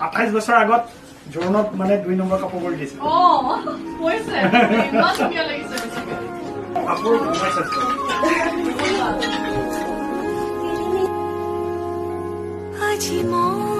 28 বছৰ আগত জোৰণত মানে 2 নম্বৰ কাপোৰ কৰি দিছিল কৈছে ইমান ধুনীয়া লাগিছে কাপোৰ ঘুমাইছে আজি মই